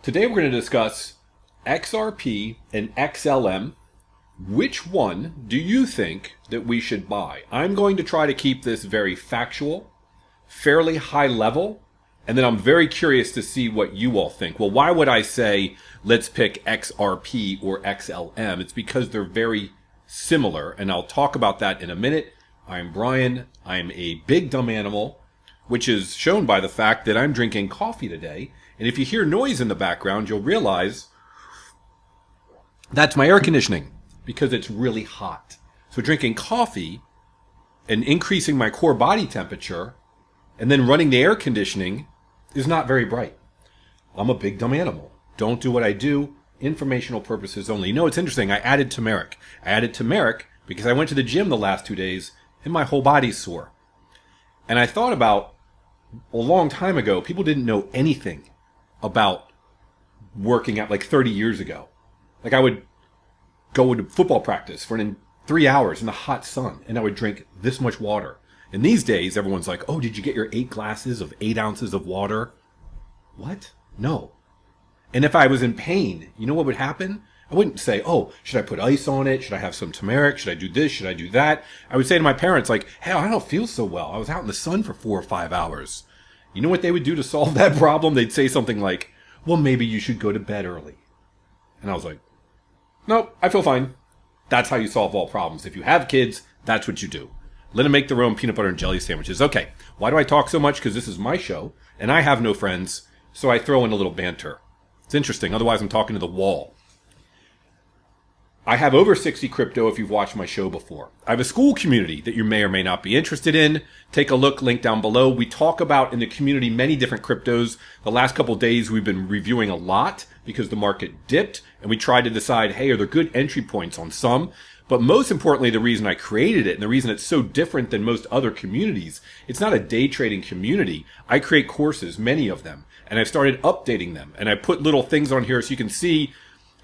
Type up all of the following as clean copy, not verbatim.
Today we're going to discuss XRP and XLM. Which one do you think that we should buy? I'm going to try to keep this very factual, fairly high level, and then I'm very curious to see what you all think. Well, why would I say let's pick XRP or XLM? It's because they're very similar, and I'll talk about that in a minute. I'm Brian. I'm a big dumb animal, which is shown by the fact that I'm drinking coffee today. And if you hear noise in the background, you'll realize that's my air conditioning because it's really hot. So drinking coffee and increasing my core body temperature and then running the air conditioning is not very bright. I'm a big dumb animal. Don't do what I do. Informational purposes only. You know, it's interesting. I added turmeric. I added turmeric because I went to the gym the last 2 days and my whole body's sore. And I thought about a long time ago, people didn't know anything about working out like 30 years ago. Like I would go to football practice for 3 hours in the hot sun and I would drink this much water. And these days, everyone's like, oh, did you get your 8 glasses of 8 ounces of water? What? No. And if I was in pain, you know what would happen? I wouldn't say, oh, should I put ice on it? Should I have some turmeric? Should I do this? Should I do that? I would say to my parents, like, hey, I don't feel so well. I was out in the sun for 4 or 5 hours. You know what they would do to solve that problem? They'd say something like, well, maybe you should go to bed early. And I was like, nope, I feel fine. That's how you solve all problems. If you have kids, that's what you do. Let them make their own peanut butter and jelly sandwiches. Okay, why do I talk so much? Because this is my show, and I have no friends, so I throw in a little banter. It's interesting. Otherwise, I'm talking to the wall. I have over 60 crypto if you've watched my show before. I have a school community that you may or may not be interested in. Take a look, link down below. We talk about in the community many different cryptos. The last couple of days we've been reviewing a lot because the market dipped and we tried to decide, hey, are there good entry points on some? But most importantly, the reason I created it and the reason it's so different than most other communities, it's not a day trading community. I create courses, many of them, and I've started updating them. And I put little things on here so you can see.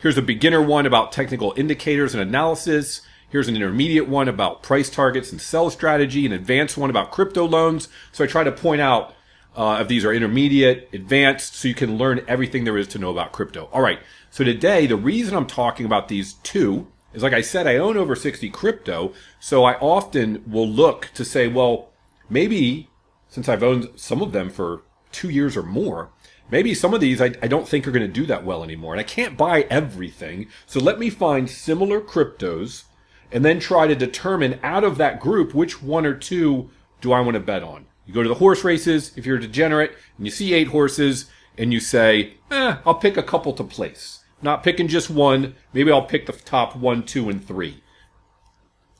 Here's a beginner one about technical indicators and analysis. Here's an intermediate one about price targets and sell strategy, an advanced one about crypto loans. So I try to point out if these are intermediate, advanced, so you can learn everything there is to know about crypto. All right, so today, the reason I'm talking about these two is, like I said, I own over 60 crypto, so I often will look to say, well, maybe since I've owned some of them for 2 years or more, maybe some of these I don't think are going to do that well anymore. And I can't buy everything. So let me find similar cryptos and then try to determine out of that group which one or two do I want to bet on. You go to the horse races, if you're a degenerate, and you see 8 horses, and you say, I'll pick a couple to place. Not picking just one. Maybe I'll pick the top 1, 2, and 3.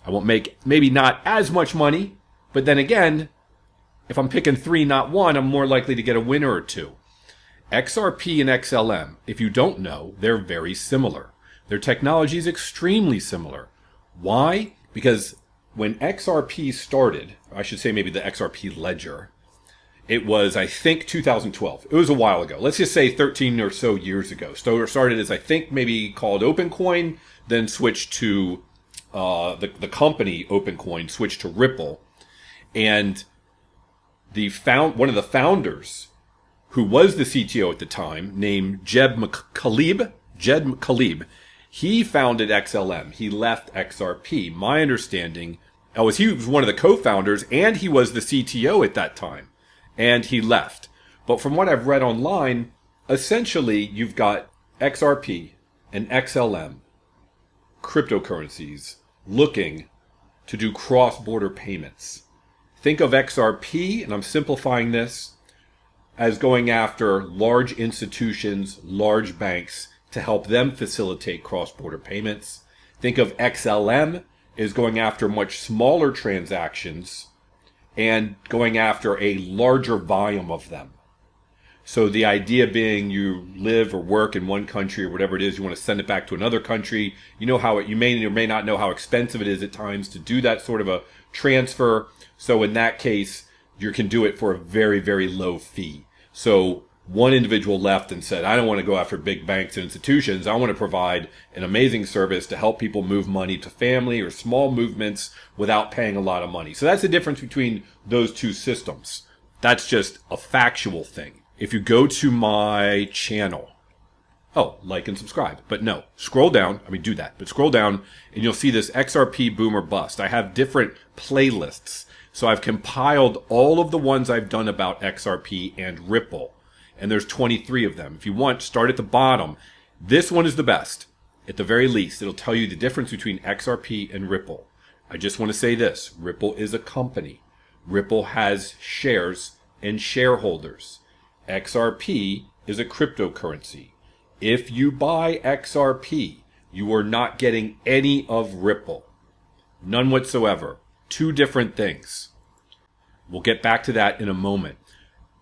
I won't make maybe not as much money, but then again, if I'm picking 3, not 1, I'm more likely to get a winner or 2. XRP and XLM, if you don't know, they're very similar. Their technology is extremely similar. Why? Because when XRP started, I should say maybe the XRP ledger, it was, I think, 2012. It was a while ago. Let's just say 13 or so years ago. So it started as, I think, maybe called OpenCoin, then switched to the company OpenCoin, switched to Ripple. And one of the founders, who was the CTO at the time, named Jeb McCaleb, he founded XLM. He left XRP. My understanding was he was one of the co-founders and he was the CTO at that time. And he left. But from what I've read online, essentially you've got XRP and XLM cryptocurrencies looking to do cross-border payments. Think of XRP, and I'm simplifying this, as going after large institutions, large banks, to help them facilitate cross-border payments. Think of XLM as going after much smaller transactions and going after a larger volume of them. So the idea being you live or work in one country or whatever it is, you want to send it back to another country. You know how you may or may not know how expensive it is at times to do that sort of a transfer. So in that case, you can do it for a very, very low fee. So one individual left and said, I don't want to go after big banks and institutions. I want to provide an amazing service to help people move money to family or small movements without paying a lot of money. So that's the difference between those two systems. That's just a factual thing. If you go to my channel, Oh, like and subscribe. But no, scroll down. I mean, do that. But scroll down and you'll see this XRP boom or bust. I have different playlists. So I've compiled all of the ones I've done about XRP and Ripple. And there's 23 of them. If you want, start at the bottom. This one is the best. At the very least, it'll tell you the difference between XRP and Ripple. I just want to say this. Ripple is a company. Ripple has shares and shareholders. XRP is a cryptocurrency. If you buy XRP, you are not getting any of Ripple. None whatsoever. Two different things. We'll get back to that in a moment.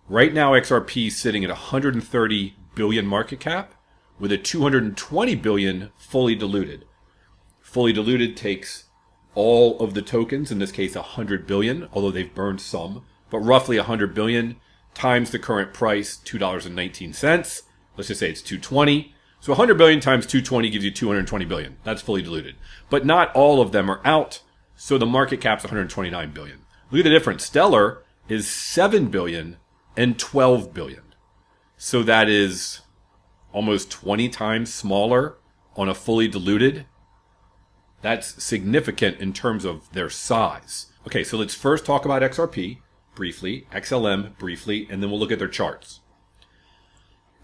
Right now, XRP is sitting at 130 billion market cap with a 220 billion fully diluted. Fully diluted takes all of the tokens, in this case 100 billion, although they've burned some, but roughly 100 billion times the current price, $2.19. Let's just say it's 220. So 100 billion times 220 gives you 220 billion. That's fully diluted. But not all of them are out, so the market cap's 129 billion. Look at the difference. Stellar is 7 billion and 12 billion. So that is almost 20 times smaller on a fully diluted. That's significant in terms of their size. Okay, so let's first talk about XRP briefly, XLM briefly, and then we'll look at their charts.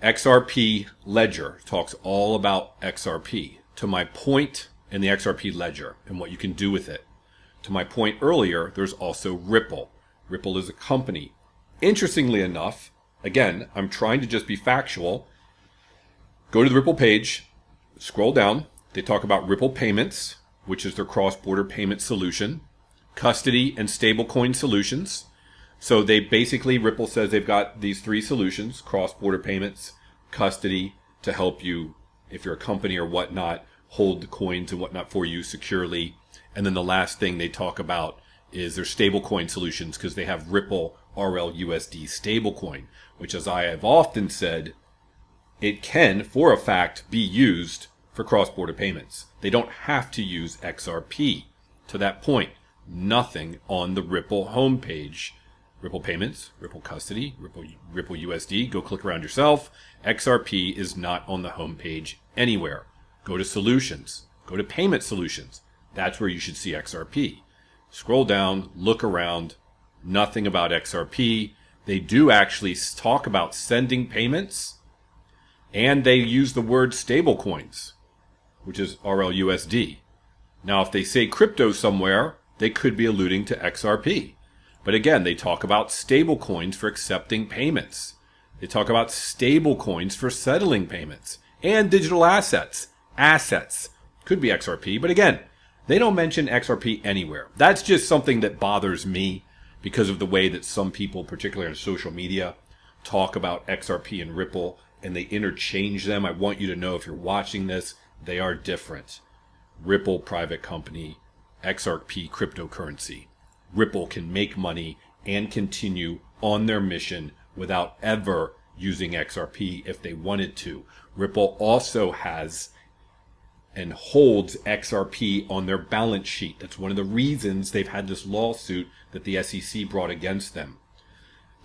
XRP Ledger talks all about XRP. To my point in the XRP Ledger and what you can do with it. To my point earlier, there's also Ripple. Ripple is a company. Interestingly enough, again, I'm trying to just be factual. Go to the Ripple page, scroll down. They talk about Ripple Payments, which is their cross-border payment solution, custody and stablecoin solutions. So they basically, Ripple says they've got these three solutions, cross-border payments, custody to help you, if you're a company or whatnot, hold the coins and whatnot for you securely. And then the last thing they talk about is their stablecoin solutions, because they have Ripple RLUSD stablecoin, which, as I have often said, it can, for a fact, be used for cross-border payments. They don't have to use XRP. To that point, nothing on the Ripple homepage. Ripple Payments, Ripple Custody, Ripple USD. Go click around yourself. XRP is not on the homepage anywhere. Go to Solutions. Go to Payment Solutions. That's where you should see XRP. Scroll down, look around. Nothing about XRP. They do actually talk about sending payments, and they use the word stablecoins, which is RLUSD. Now, if they say crypto somewhere, they could be alluding to XRP. But again, they talk about stablecoins for accepting payments. They talk about stablecoins for settling payments. And digital assets. Assets. Could be XRP, but again, they don't mention XRP anywhere. That's just something that bothers me because of the way that some people, particularly on social media, talk about XRP and Ripple, and they interchange them. I want you to know, if you're watching this, they are different. Ripple, private company. XRP, cryptocurrency. Ripple can make money and continue on their mission without ever using XRP if they wanted to. Ripple also has and holds XRP on their balance sheet. That's one of the reasons they've had this lawsuit that the SEC brought against them.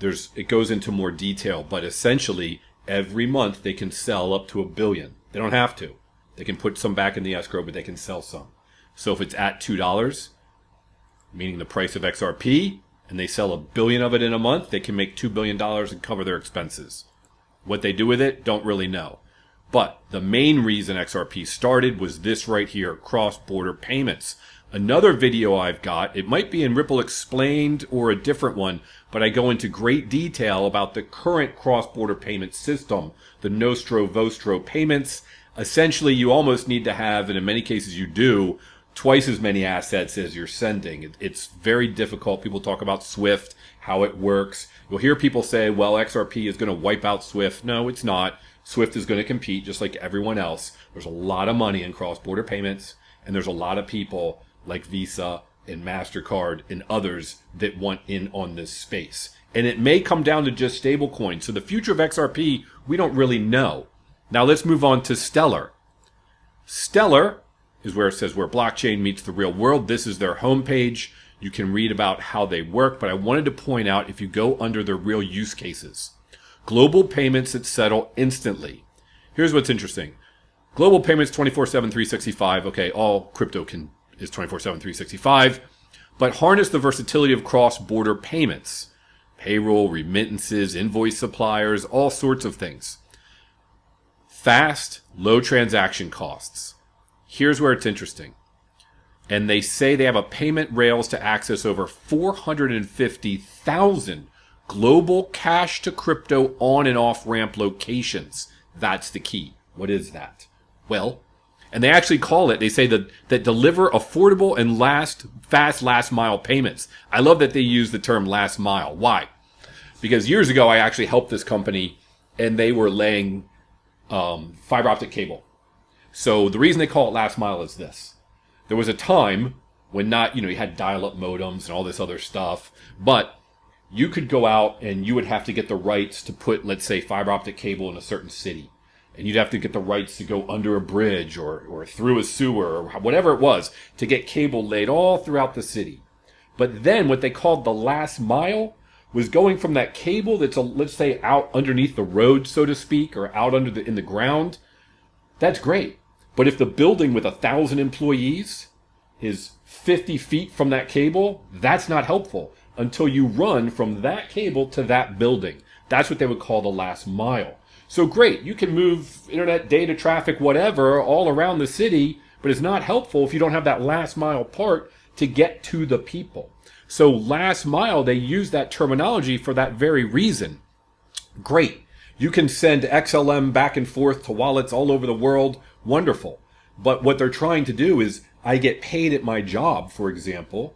It goes into more detail, but essentially every month they can sell up to $1 billion. They don't have to. They can put some back in the escrow, but they can sell some. So if it's at $2, meaning the price of XRP, and they sell $1 billion of it in a month, they can make $2 billion and cover their expenses. What they do with it, don't really know. But the main reason XRP started was this right here, cross-border payments. Another video I've got, it might be in Ripple Explained or a different one, but I go into great detail about the current cross-border payment system, the Nostro Vostro payments. Essentially, you almost need to have, and in many cases you do, twice as many assets as you're sending. It's very difficult. People talk about SWIFT, how it works. You'll hear people say, well, XRP is going to wipe out SWIFT. No, it's not. SWIFT is going to compete just like everyone else. There's a lot of money in cross-border payments, and there's a lot of people like Visa and MasterCard and others that want in on this space. And it may come down to just stablecoins. So the future of XRP, we don't really know. Now let's move on to Stellar. Stellar is where it says where blockchain meets the real world. This is their homepage. You can read about how they work, but I wanted to point out, if you go under their real use cases, global payments that settle instantly. Here's what's interesting. Global payments 24/7, 365. Okay, all crypto is 24/7, 365. But harness the versatility of cross-border payments. Payroll, remittances, invoice suppliers, all sorts of things. Fast, low transaction costs. Here's where it's interesting. And they say they have a payment rails to access over 450,000 global cash to crypto on and off ramp locations. That's the key. What is that? Well, and they actually call it, they say that deliver affordable and fast last mile payments. I love that they use the term last mile. Why? Because years ago, I actually helped this company and they were laying fiber optic cable. So the reason they call it last mile is this. There was a time when you had dial-up modems and all this other stuff, but you could go out and you would have to get the rights to put, let's say, fiber optic cable in a certain city. And you'd have to get the rights to go under a bridge or through a sewer or whatever it was to get cable laid all throughout the city. But then what they called the last mile was going from that cable that's, let's say, out underneath the road, so to speak, or out in the ground. That's great. But if the building with 1,000 employees is 50 feet from that cable, that's not helpful until you run from that cable to that building. That's what they would call the last mile. So great, you can move internet, data, traffic, whatever, all around the city, but it's not helpful if you don't have that last mile part to get to the people. So last mile, they use that terminology for that very reason. Great. You can send XLM back and forth to wallets all over the world. Wonderful. But what they're trying to do is I get paid at my job, for example,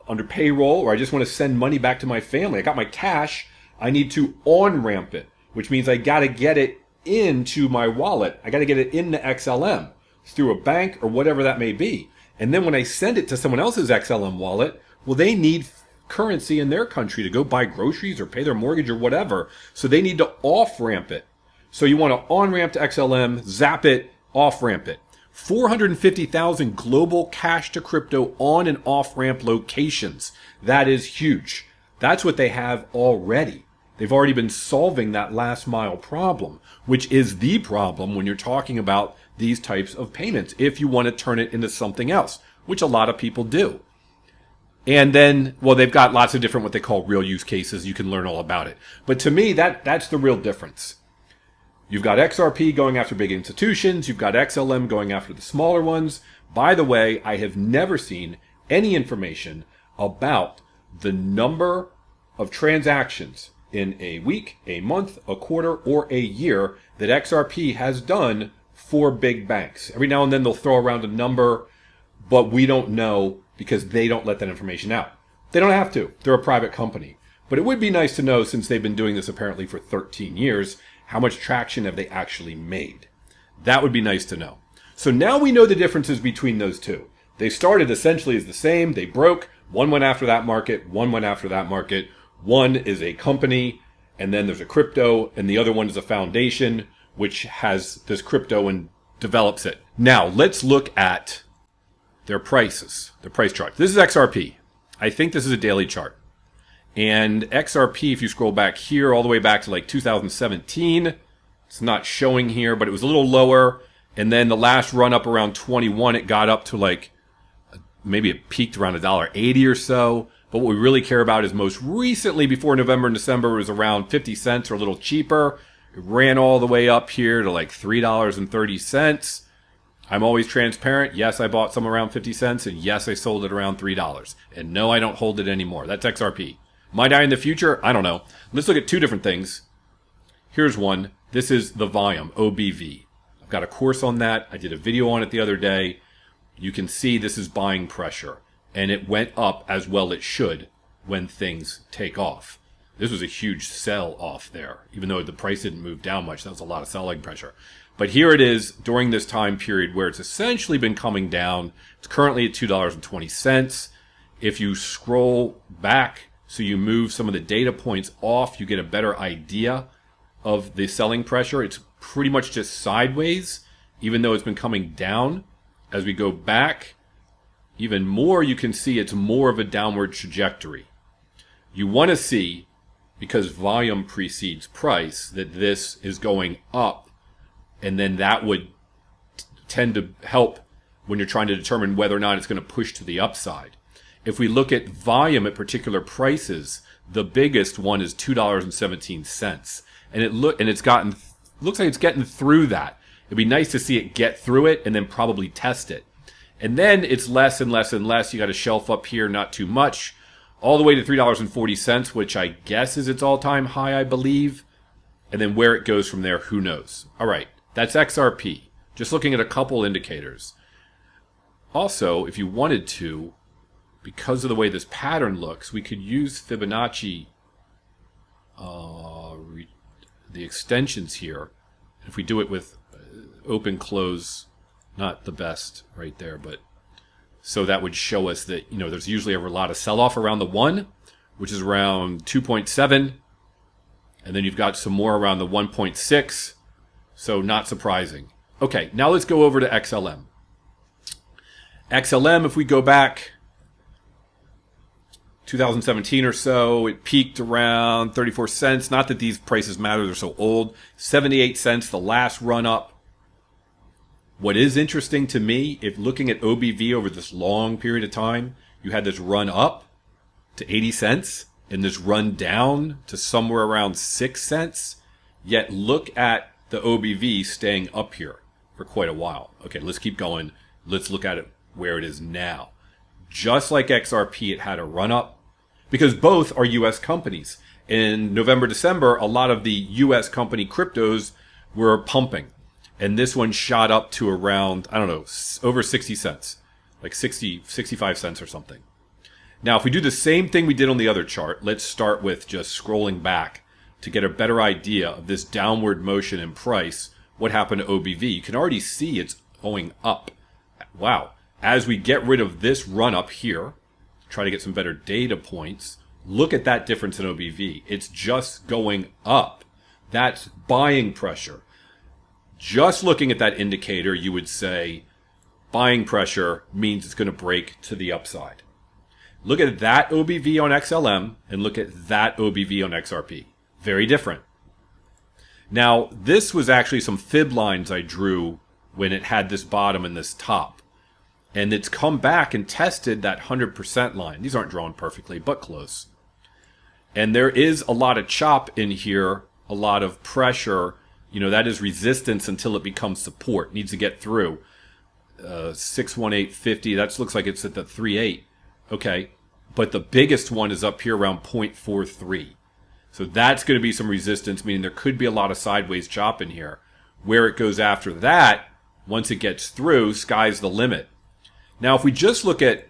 under payroll, or I just want to send money back to my family. I got my cash. I need to on-ramp it, which means I got to get it into my wallet. I got to get it into XLM through a bank or whatever that may be. And then when I send it to someone else's XLM wallet, well, they need currency in their country to go buy groceries or pay their mortgage or whatever. So they need to off-ramp it. So you want to on-ramp to XLM, zap it, off-ramp it. 450,000 global cash to crypto on and off-ramp locations. That is huge. That's what they have already. They've already been solving that last mile problem, which is the problem when you're talking about these types of payments, if you want to turn it into something else, which a lot of people do. And then, well, they've got lots of different what they call real use cases. You can learn all about it. But to me, that's the real difference. You've got XRP going after big institutions. You've got XLM going after the smaller ones. By the way, I have never seen any information about the number of transactions in a week, a month, a quarter, or a year that XRP has done for big banks. Every now and then they'll throw around a number, but we don't know because they don't let that information out. They don't have to. They're a private company. But it would be nice to know, since they've been doing this apparently for 13 years, how much traction have they actually made? That would be nice to know. So now we know the differences between those two. They started essentially as the same. They broke. One went after that market. One went after that market. One is a company, and then there's a crypto, and the other one is a foundation, which has this crypto and develops it. Now, let's look at their prices, the price chart. This is XRP. I think this is a daily chart. And XRP, if you scroll back here, all the way back to like 2017, it's not showing here, but it was a little lower. And then the last run up around 21, it got up to like, maybe it peaked around $1.80 or so. But what we really care about is most recently, before November and December, it was around 50 cents or a little cheaper. It ran all the way up here to like $3.30. I'm always transparent. Yes, I bought some around 50 cents, and yes, I sold it around $3. And no, I don't hold it anymore. That's XRP. Might I in the future? I don't know. Let's look at two different things. Here's one. This is the volume, OBV. I've got a course on that. I did a video on it the other day. You can see this is buying pressure. And it went up as well it should when things take off. This was a huge sell off there. Even though the price didn't move down much, that was a lot of selling pressure. But here it is during this time period where it's essentially been coming down. It's currently at $2.20. If you scroll back, so you move some of the data points off, you get a better idea of the selling pressure. It's pretty much just sideways, even though it's been coming down. As we go back, even more, you can see it's more of a downward trajectory. You want to see, because volume precedes price, that this is going up And then that would tend to help when you're trying to determine whether or not it's going to push to the upside. If we look at volume at particular prices, the biggest one is $2.17. And it's gotten, looks like it's getting through that. It'd be nice to see it get through it and then probably test it. And then it's less and less and less. You got a shelf up here, not too much, all the way to $3.40, which I guess is its all-time high, I believe. And then where it goes from there, who knows? All right, that's XRP. Just looking at a couple indicators. Also, if you wanted to, because of the way this pattern looks, we could use Fibonacci, the extensions here. If we do it with open, close, not the best right there, but so that would show us that, you know, there's usually a lot of sell-off around the 1, which is around 2.7, and then you've got some more around the 1.6, so not surprising. Okay, now let's go over to XLM. XLM, if we go back 2017 or so, it peaked around 34 cents. Not that these prices matter, they're so old. 78 cents, the last run up. What is interesting to me, if looking at OBV over this long period of time, you had this run up to 80 cents and this run down to somewhere around 6 cents. Yet look at the OBV staying up here for quite a while. Okay, let's keep going. Let's look at it where it is now. Just like XRP, it had a run up because both are US companies. In November, December, a lot of the US company cryptos were pumping. And this one shot up to around, I don't know, over 60 cents, like 60, 65 cents or something. Now, if we do the same thing we did on the other chart, let's start with just scrolling back to get a better idea of this downward motion in price. What happened to OBV? You can already see it's going up. Wow. As we get rid of this run up here, try to get some better data points, look at that difference in OBV. It's just going up. That's buying pressure. Just looking at that indicator, you would say buying pressure means it's going to break to the upside. Look at that OBV on XLM and look at that OBV on XRP. Very different. Now, this was actually some fib lines I drew when it had this bottom and this top. And it's come back and tested that 100% line. These aren't drawn perfectly, but close. And there is a lot of chop in here, a lot of pressure. You know, that is resistance until it becomes support. It needs to get through 61850. That looks like it's at the 3.8. Okay. But the biggest one is up here around 0.43. So that's going to be some resistance, meaning there could be a lot of sideways chop in here. Where it goes after that, once it gets through, sky's the limit. Now, if we just look at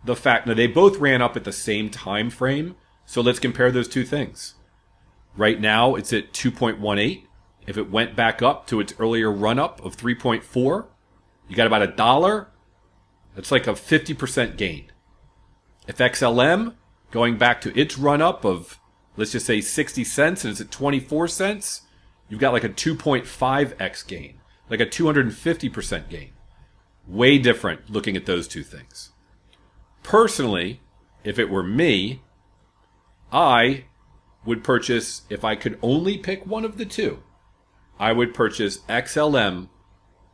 the fact that they both ran up at the same time frame, so let's compare those two things. Right now, it's at 2.18. If it went back up to its earlier run-up of 3.4, you got about $1. That's like a 50% gain. If XLM, going back to its run-up of, let's just say 60 cents, and it's at 24 cents, you've got like a 2.5x gain, like a 250% gain. Way different looking at those two things. Personally, if it were me, I would purchase, if I could only pick one of the two, I would purchase XLM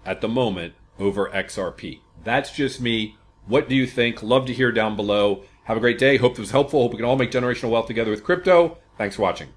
at the moment over XRP. That's just me. What do you think? Love to hear down below. Have a great day. Hope it was helpful. Hope we can all make generational wealth together with crypto. Thanks for watching.